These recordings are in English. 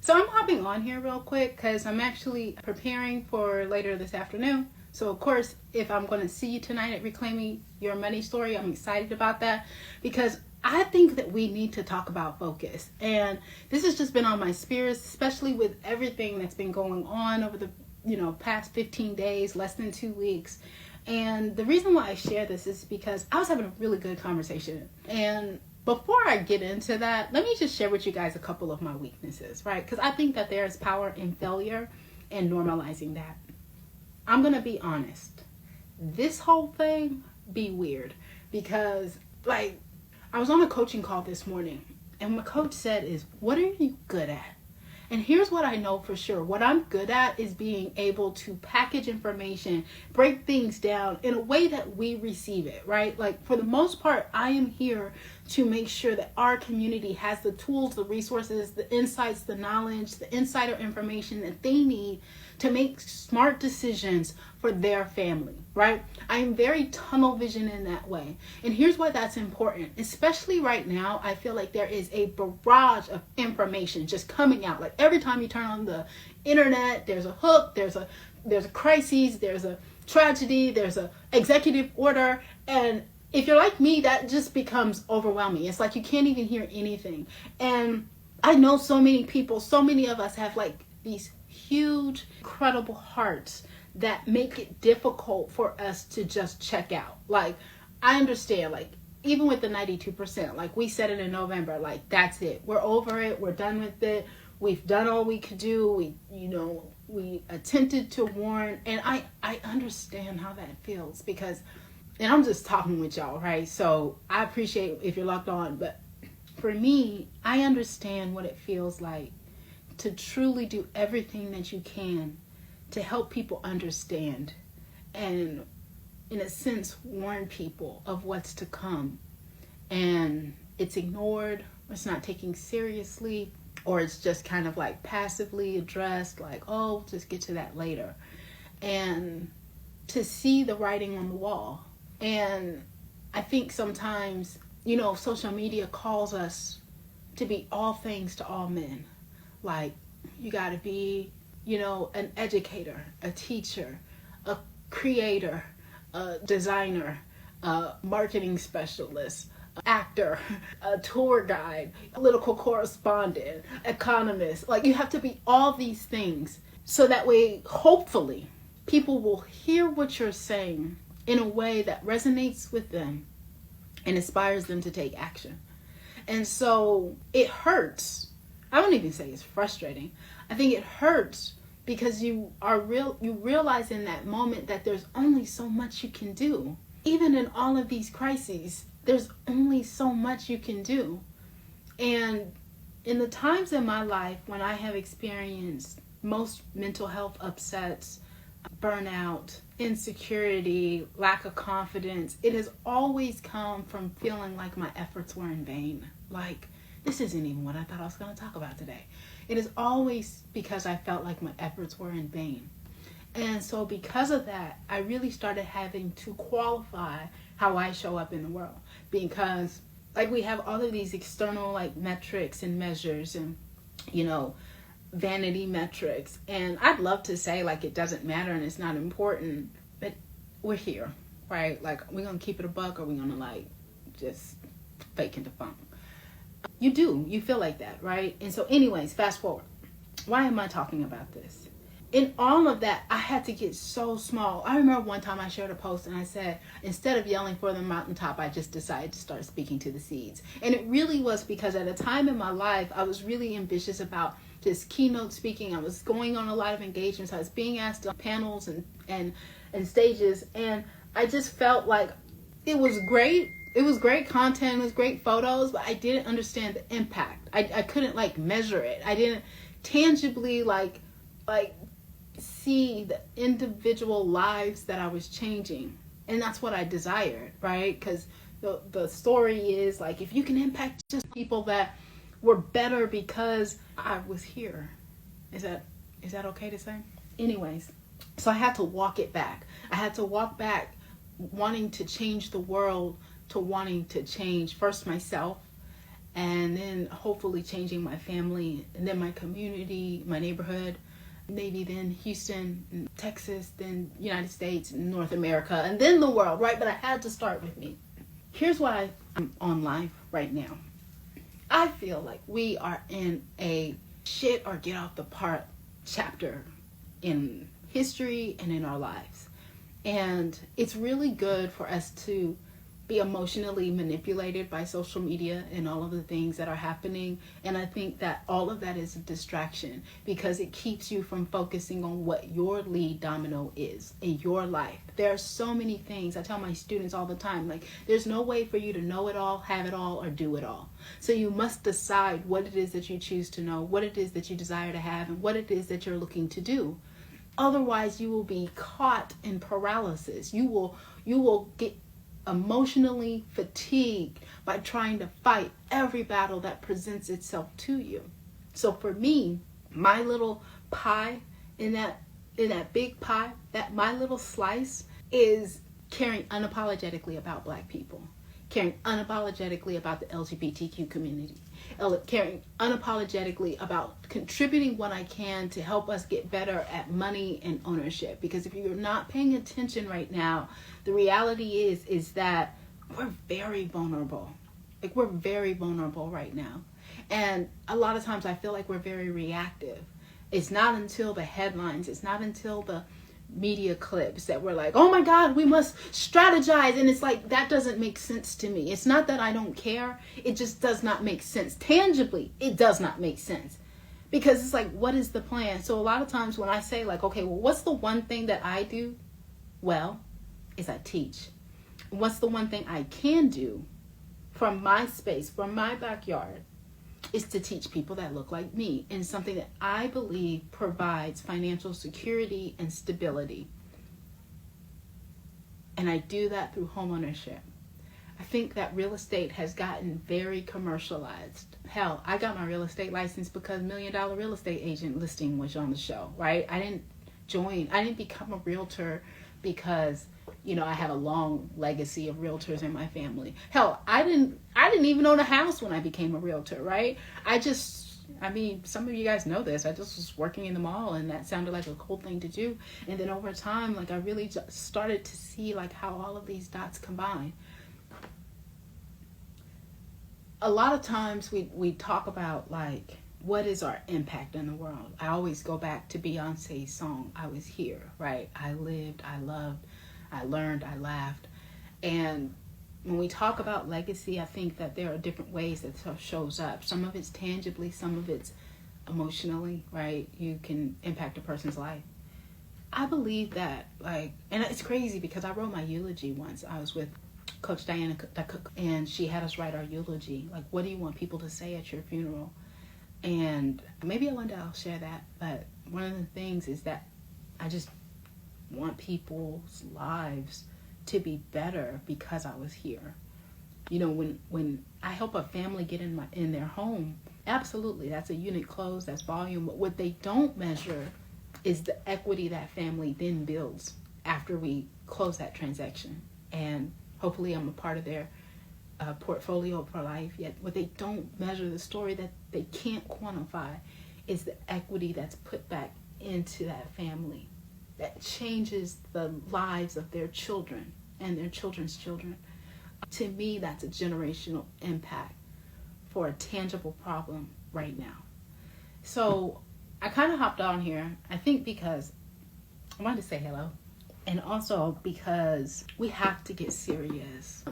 So I'm hopping on here real quick because I'm actually preparing for later this afternoon. So of course, if I'm going to see you tonight at Reclaiming Your Money Story, I'm excited about that because I think that we need to talk about focus. And this has just been on my spirit, especially with everything that's been going on over the past 15 days, less than 2 weeks. And the reason why I share this is because I was having a really good conversation. And before I get into that, let me just share with you guys a couple of my weaknesses, right? Because I think that there is power in failure and normalizing that. I'm going to be honest. This whole thing be weird because, I was on a coaching call this morning and my coach said is, what are you good at? And here's what I know for sure. What I'm good at is being able to package information, break things down in a way that we receive it, right? For the most part, I am here to make sure that our community has the tools, the resources, the insights, the knowledge, the insider information that they need to make smart decisions for their family, right? I am very tunnel vision in that way. And here's why that's important. Especially right now, I feel like there is a barrage of information just coming out. Every time you turn on the internet, there's a hook, there's a crisis, there's a tragedy, there's a executive order. And if you're like me, that just becomes overwhelming. It's like you can't even hear anything. And I know so many people, so many of us have these huge, incredible hearts that make it difficult for us to just check out. I understand, even with the 92%, we said it in November, that's it. We're over it. We're done with it. We've done all we could do. We attempted to warn. And I understand how that feels because, and I'm just talking with y'all, right? So I appreciate if you're locked on. But for me, I understand what it feels like to truly do everything that you can to help people understand and, in a sense, warn people of what's to come. And it's ignored, it's not taken seriously, or it's just kind of passively addressed, oh, just get to that later. And to see the writing on the wall. And I think sometimes, social media calls us to be all things to all men. You got to be, an educator, a teacher, a creator, a designer, a marketing specialist, actor, a tour guide, political correspondent, economist. You have to be all these things so that way, hopefully, people will hear what you're saying in a way that resonates with them and inspires them to take action. And so it hurts. I don't even say it's frustrating. I think it hurts because you realize in that moment that there's only so much you can do. Even in all of these crises, there's only so much you can do. And in the times in my life when I have experienced most mental health upsets, burnout, insecurity, lack of confidence, it has always come from feeling like my efforts were in vain. This isn't even what I thought I was going to talk about today. It is always because I felt like my efforts were in vain. And so because of that, I really started having to qualify how I show up in the world. Because we have all of these external metrics and measures and, vanity metrics. And I'd love to say it doesn't matter and it's not important, but we're here, right? We're going to keep it a buck or we're going to just fake into funk. You feel like that, right? And so anyways, fast forward. Why am I talking about this? In all of that, I had to get so small. I remember one time I shared a post and I said, instead of yelling for the mountaintop, I just decided to start speaking to the seeds. And it really was because at a time in my life, I was really ambitious about just keynote speaking. I was going on a lot of engagements. I was being asked on panels and stages. And I just felt like it was great. It was great content, it was great photos, but I didn't understand the impact. I couldn't measure it. I didn't tangibly see the individual lives that I was changing. And that's what I desired, right? Because the story is if you can impact just people that were better because I was here. Is that okay to say? Anyways, so I had to walk it back. I had to walk back wanting to change the world to wanting to change first myself and then hopefully changing my family, and then my community, my neighborhood, maybe then Houston, Texas, then United States, North America, and then the world, right? But I had to start with me. Here's why I'm on live right now. I feel like we are in a shit or get off the part chapter in history and in our lives. And it's really good for us to be emotionally manipulated by social media and all of the things that are happening. And I think that all of that is a distraction because it keeps you from focusing on what your lead domino is in your life. There are so many things. I tell my students all the time, like, there's no way for you to know it all, have it all, or do it all. So you must decide what it is that you choose to know, what it is that you desire to have, and what it is that you're looking to do. Otherwise, you will be caught in paralysis. You will get emotionally fatigued by trying to fight every battle that presents itself to you. So for me, my little pie in that big pie, that my little slice is caring unapologetically about Black people, caring unapologetically about the LGBTQ community, caring unapologetically about contributing what I can to help us get better at money and ownership. Because if you're not paying attention right now, the reality is that we're very vulnerable. Like, we're very vulnerable right now. And a lot of times I feel like we're very reactive. It's not until the headlines, it's not until the media clips that we're like, oh my God, we must strategize. And it's like, that doesn't make sense to me. It's not that I don't care. It just does not make sense. Tangibly, it does not make sense. Because it's like, what is the plan? So a lot of times when I say like, okay, well, what's the one thing that I do well is I teach. What's the one thing I can do from my space, from my backyard, is to teach people that look like me in something that I believe provides financial security and stability. And I do that through homeownership. I think that real estate has gotten very commercialized. Hell, I got my real estate license because $1 Million Real Estate Agent listing was on the show, right? I didn't become a realtor because, I have a long legacy of realtors in my family. Hell, I didn't even own a house when I became a realtor, right? Some of you guys know this. I just was working in the mall and that sounded like a cool thing to do. And then over time, like, I really just started to see like how all of these dots combine. A lot of times we talk about like, what is our impact in the world? I always go back to Beyonce's song, I Was Here, right? I lived, I loved, I learned, I laughed. And when we talk about legacy, I think that there are different ways that stuff shows up. Some of it's tangibly, some of it's emotionally, right? You can impact a person's life. I believe that, like, and it's crazy because I wrote my eulogy once. I was with Coach Diana Cook, and she had us write our eulogy. Like, what do you want people to say at your funeral? And maybe one day I'll share that. But one of the things is that I just want people's lives to be better because I was here. When I help a family get in their home, absolutely, that's a unit closed, that's volume. But what they don't measure is the equity that family then builds after we close that transaction. And hopefully I'm a part of their portfolio for life. Yet what they don't measure, the story that they can't quantify, is the equity that's put back into that family that changes the lives of their children and their children's children. To me, that's a generational impact for a tangible problem right now. So I kind of hopped on here, I think because I wanted to say hello, and also because we have to get serious.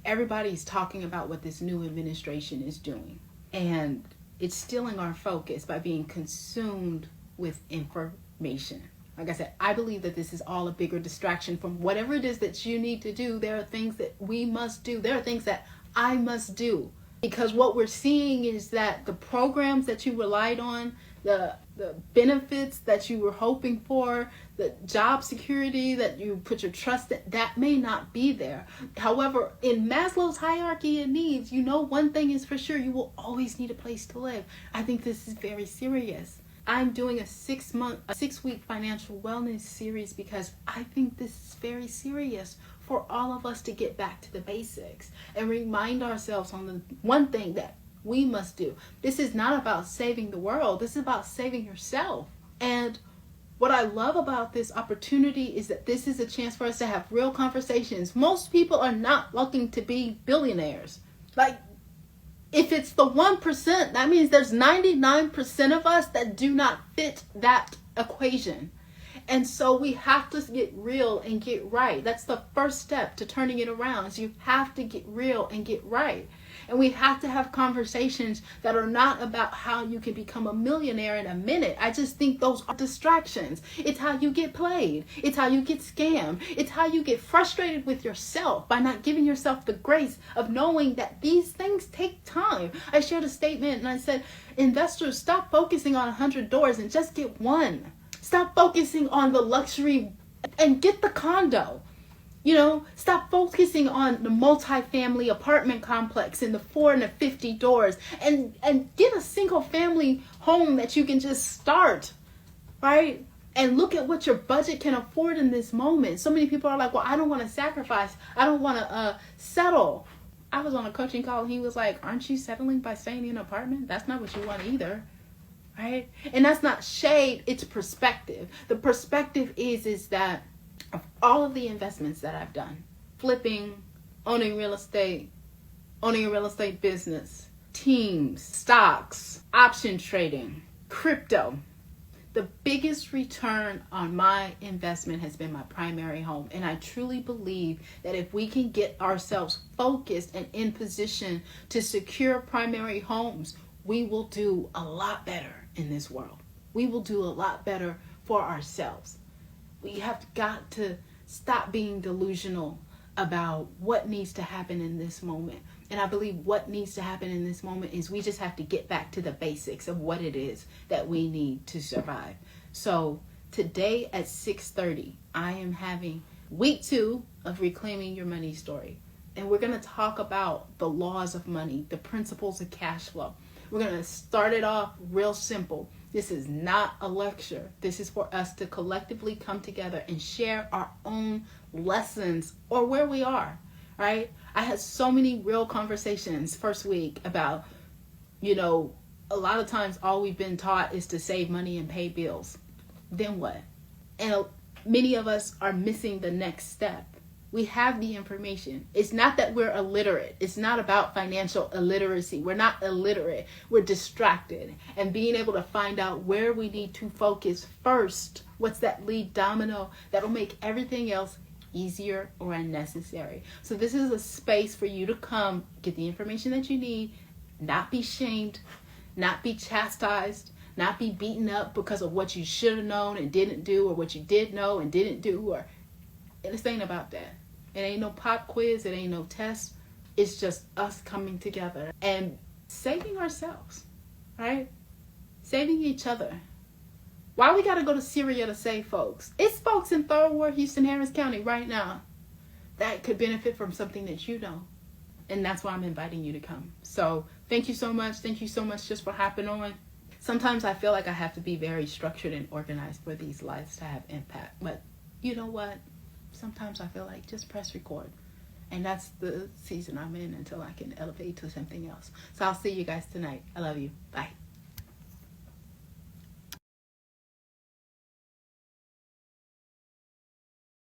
Everybody's talking about what this new administration is doing, and it's stealing our focus by being consumed with information. Like I said, I believe that this is all a bigger distraction from whatever it is that you need to do. There are things that we must do. There are things that I must do. Because what we're seeing is that the programs that you relied on, the benefits that you were hoping for, the job security that you put your trust in, that may not be there. However, in Maslow's hierarchy of needs, one thing is for sure, you will always need a place to live. I think this is very serious. I'm doing a 6-week financial wellness series because I think this is very serious for all of us to get back to the basics and remind ourselves on the one thing that we must do. This is not about saving the world. This is about saving yourself. And what I love about this opportunity is that this is a chance for us to have real conversations. Most people are not looking to be billionaires. Like, if it's the 1%, that means there's 99% of us that do not fit that equation. And so we have to get real and get right. That's the first step to turning it around. So you have to get real and get right. And we have to have conversations that are not about how you can become a millionaire in a minute. I just think those are distractions. It's how you get played. It's how you get scammed. It's how you get frustrated with yourself by not giving yourself the grace of knowing that these things take time. I shared a statement and I said, investors, stop focusing on 100 doors and just get one. Stop focusing on the luxury and get the condo. Stop focusing on the multi-family apartment complex in the 4 and the 50 doors and get a single family home that you can just start, right? And look at what your budget can afford in this moment. So many people are like, well, I don't want to sacrifice. I don't want to settle. I was on a coaching call and he was like, aren't you settling by staying in an apartment? That's not what you want either. Right? And that's not shade, it's perspective. The perspective is that of all of the investments that I've done, flipping, owning a real estate business, teams, stocks, option trading, crypto, the biggest return on my investment has been my primary home. And I truly believe that if we can get ourselves focused and in position to secure primary homes, we will do a lot better in this world. We will do a lot better for ourselves. We have got to stop being delusional about what needs to happen in this moment. And I believe what needs to happen in this moment is we just have to get back to the basics of what it is that we need to survive. So today at 6:30, I am having week 2 of Reclaiming Your Money Story. And we're going to talk about the laws of money, the principles of cash flow. We're going to start it off real simple. This is not a lecture. This is for us to collectively come together and share our own lessons or where we are, right? I had so many real conversations first week about, a lot of times all we've been taught is to save money and pay bills. Then what? And many of us are missing the next step. We have the information. It's not that we're illiterate. It's not about financial illiteracy. We're not illiterate. We're distracted. And being able to find out where we need to focus first. What's that lead domino that'll make everything else easier or unnecessary. So this is a space for you to come, get the information that you need, not be shamed, not be chastised, not be beaten up because of what you should have known and didn't do, or what you did know and didn't do. And this ain't about that. It ain't no pop quiz. It ain't no test. It's just us coming together and saving ourselves, right? Saving each other. Why we got to go to Syria to save folks? It's folks in Third Ward, Houston, Harris County right now that could benefit from something that you know. And that's why I'm inviting you to come. So thank you so much. Thank you so much just for hopping on. Sometimes I feel like I have to be very structured and organized for these lives to have impact. But you know what? Sometimes I feel like just press record. And that's the season I'm in until I can elevate to something else. So I'll see you guys tonight. I love you. Bye.